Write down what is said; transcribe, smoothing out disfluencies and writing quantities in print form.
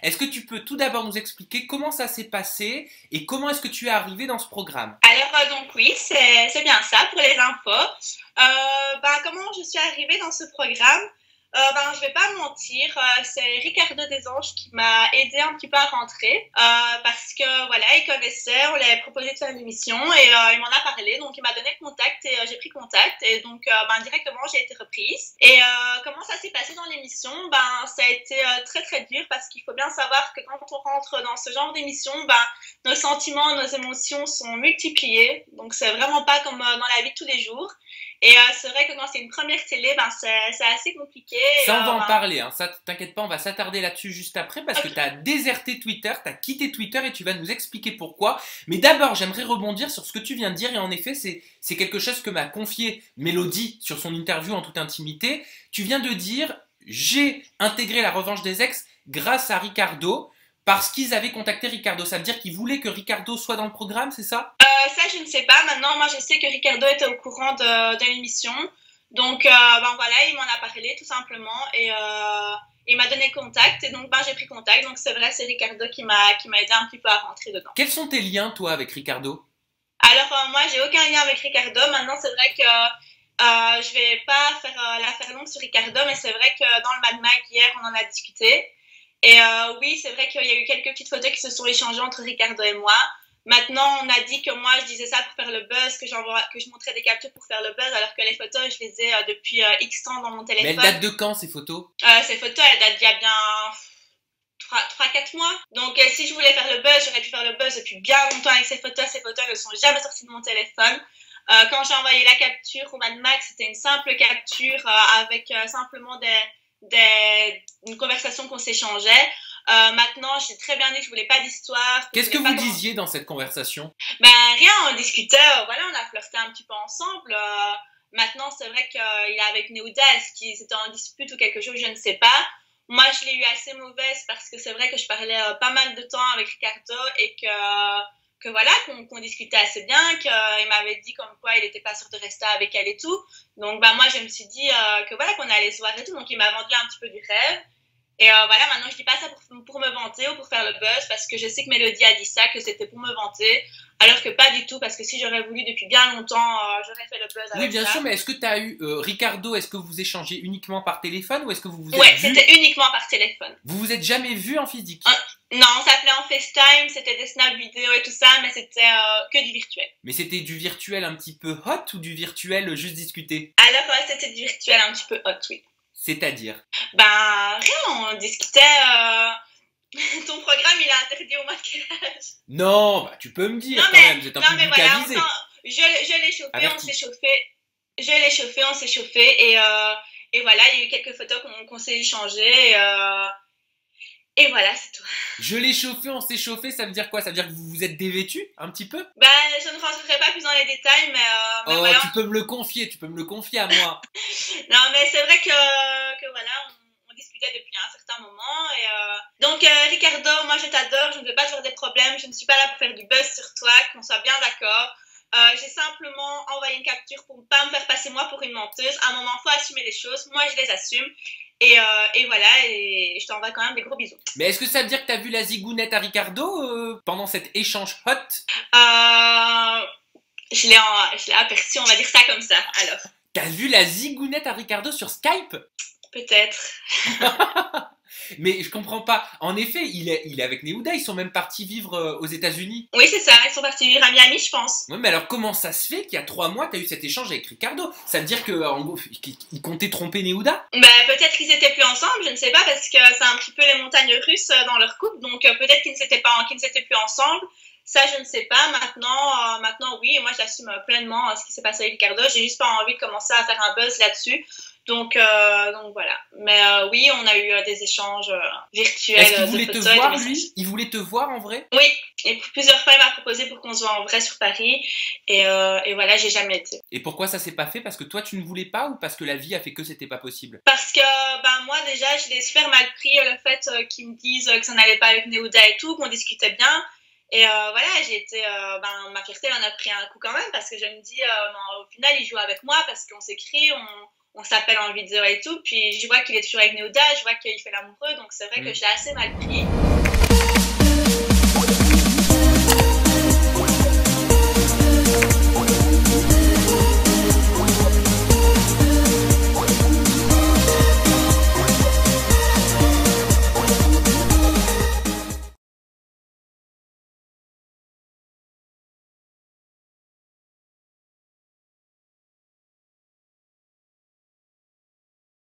Est-ce que tu peux tout d'abord nous expliquer comment ça s'est passé et comment est-ce que tu es arrivé dans ce programme? Alors, donc oui, c'est bien ça pour les infos. Comment je suis arrivée dans ce programme? Je vais pas mentir, c'est Ricardo Desanges qui m'a aidé un petit peu à rentrer parce que voilà, il connaissait, on lui avait proposé de faire une émission et il m'en a parlé, donc il m'a donné le contact et j'ai pris contact et donc directement j'ai été reprise. Et comment ça s'est passé dans l'émission? Ça a été très très dur parce qu'il faut bien savoir que quand on rentre dans ce genre d'émission, nos sentiments, nos émotions sont multipliés, donc c'est vraiment pas comme dans la vie de tous les jours. Et c'est vrai que quand c'est une première télé, c'est assez compliqué. Ça, on va en parler, hein. Ça, t'inquiète pas, on va s'attarder là-dessus juste après parce que Ok. tu as déserté Twitter, tu as quitté Twitter et tu vas nous expliquer pourquoi. Mais d'abord, j'aimerais rebondir sur ce que tu viens de dire et en effet, c'est quelque chose que m'a confié Mélodie sur son interview en toute intimité. Tu viens de dire, j'ai intégré la revanche des ex grâce à Ricardo parce qu'ils avaient contacté Ricardo. Ça veut dire qu'ils voulaient que Ricardo soit dans le programme, c'est ça? Ça, je ne sais pas. Maintenant, moi, je sais que Ricardo était au courant de l'émission. Donc, voilà, il m'en a parlé tout simplement et il m'a donné contact. Et donc, j'ai pris contact. Donc, c'est vrai, c'est Ricardo qui m'a aidé un petit peu à rentrer dedans. Quels sont tes liens, toi, avec Ricardo? Alors, moi, j'ai aucun lien avec Ricardo. Maintenant, c'est vrai que je vais pas faire l'affaire longue sur Ricardo, mais c'est vrai que dans le Mad Mag, hier, on en a discuté. Et oui, c'est vrai qu'il y a eu quelques petites photos qui se sont échangées entre Ricardo et moi. Maintenant, on a dit que moi, je disais ça pour faire le buzz, que je montrais des captures pour faire le buzz, alors que les photos, je les ai depuis X temps dans mon Mais elles téléphone. datent de quand, ces photos? Ces photos, elles datent d'il y a bien 3-4 mois. Donc, si je voulais faire le buzz, j'aurais pu faire le buzz depuis bien longtemps avec ces photos. Ces photos ne sont jamais sorties de mon téléphone. Quand j'ai envoyé la capture au Mad Max, c'était une simple capture avec simplement une conversation qu'on s'échangeait. Maintenant, j'ai très bien dit que je voulais pas d'histoire. Qu'est-ce que vous disiez dans cette conversation? Rien, on discutait, voilà, on a flirté un petit peu ensemble. Maintenant, c'est vrai qu'il est avec Neouda, est-ce qu'ils étaient en dispute ou quelque chose, je ne sais pas. Moi, je l'ai eu assez mauvaise parce que c'est vrai que je parlais pas mal de temps avec Ricardo et que voilà, qu'on discutait assez bien, qu'il m'avait dit comme quoi il n'était pas sûr de rester avec elle et tout. Donc, moi, je me suis dit que voilà, qu'on allait se voir et tout. Donc, il m'a vendu un petit peu du rêve. Et voilà, maintenant je dis pas ça pour me vanter ou pour faire le buzz parce que je sais que Mélodie a dit ça, que c'était pour me vanter, alors que pas du tout parce que si j'aurais voulu depuis bien longtemps, j'aurais fait le buzz Oui, avec bien ça. sûr, mais est-ce que tu as eu Ricardo, est-ce que vous échangez uniquement par téléphone ou est-ce que vous vous êtes Ouais, vu? c'était uniquement par téléphone. Vous vous êtes jamais vu en physique? Non, on s'appelait en FaceTime, c'était des snaps vidéo et tout ça, mais c'était que du virtuel. Mais c'était du virtuel un petit peu hot ou du virtuel juste discuté? Alors c'était du virtuel un petit peu hot, oui. C'est-à-dire? Rien, on discutait. Ton programme, il est interdit au moins de quel âge? Non, bah tu peux me Non dire quand mais, même, vous êtes un non mais public voilà, avisé. je l'ai chauffé, on Averti. s'est chauffé. Je l'ai chauffé, on s'est chauffé et voilà, il y a eu quelques photos qu'on s'est échangées et voilà, c'est tout. Je l'ai chauffé, on s'est chauffé, ça veut dire quoi? Ça veut dire que vous vous êtes dévêtu un petit peu? Je ne rentrerai pas plus dans les détails, mais Oh, voilà. tu peux me le confier, tu peux me le confier à moi. Non, mais c'est vrai que voilà, on discutait depuis un certain moment. Et donc, Ricardo, moi je t'adore, je ne veux pas te faire des problèmes, je ne suis pas là pour faire du buzz sur toi, qu'on soit bien d'accord. J'ai simplement envoyé une capture pour ne pas me faire passer moi pour une menteuse. À un moment, il faut assumer les choses, moi je les assume. Et voilà, et je t'envoie quand même des gros bisous. Mais est-ce que ça veut dire que t'as vu la zigounette à Ricardo pendant cet échange hot? Euh, je l'ai aperçu, on va dire ça comme ça, alors. T'as vu la zigounette à Ricardo sur Skype? Peut-être. Mais je comprends pas. En effet, il est avec Neouda, ils sont même partis vivre aux États-Unis. Oui, c'est ça, ils sont partis vivre à Miami, je pense. Ouais, mais alors comment ça se fait qu'il y a 3 mois, t'as eu cet échange avec Ricardo? Ça veut dire que en gros, il comptait tromper Neouda? Peut-être qu'ils étaient plus ensemble, je ne sais pas, parce que c'est un petit peu les montagnes russes dans leur couple, donc peut-être qu'ils ne s'étaient plus ensemble. Ça, je ne sais pas. Maintenant, oui, et moi, j'assume pleinement ce qui s'est passé avec Ricardo. J'ai juste pas envie de commencer à faire un buzz là-dessus. Donc voilà. Mais oui, on a eu des échanges virtuels Est-ce qu'il de voulait te photos et de voir, messages. lui? Il voulait te voir en vrai? Oui, et plusieurs fois, il m'a proposé pour qu'on se voit en vrai sur Paris. Et voilà, j'ai jamais été. Et pourquoi ça s'est pas fait? Parce que toi, tu ne voulais pas ou parce que la vie a fait que c'était pas possible? Parce que moi, déjà, je l'ai super mal pris le fait qu'ils me disent que ça n'allait pas avec Neouda et tout, qu'on discutait bien. Et voilà, j'ai été, ma fierté en a pris un coup quand même parce que je me dis, non, au final, il joue avec moi parce qu'on s'écrit, on s'appelle en vidéo et tout. Puis je vois qu'il est toujours avec Néoda, je vois qu'il fait l'amoureux, donc c'est vrai que je l'ai assez mal pris.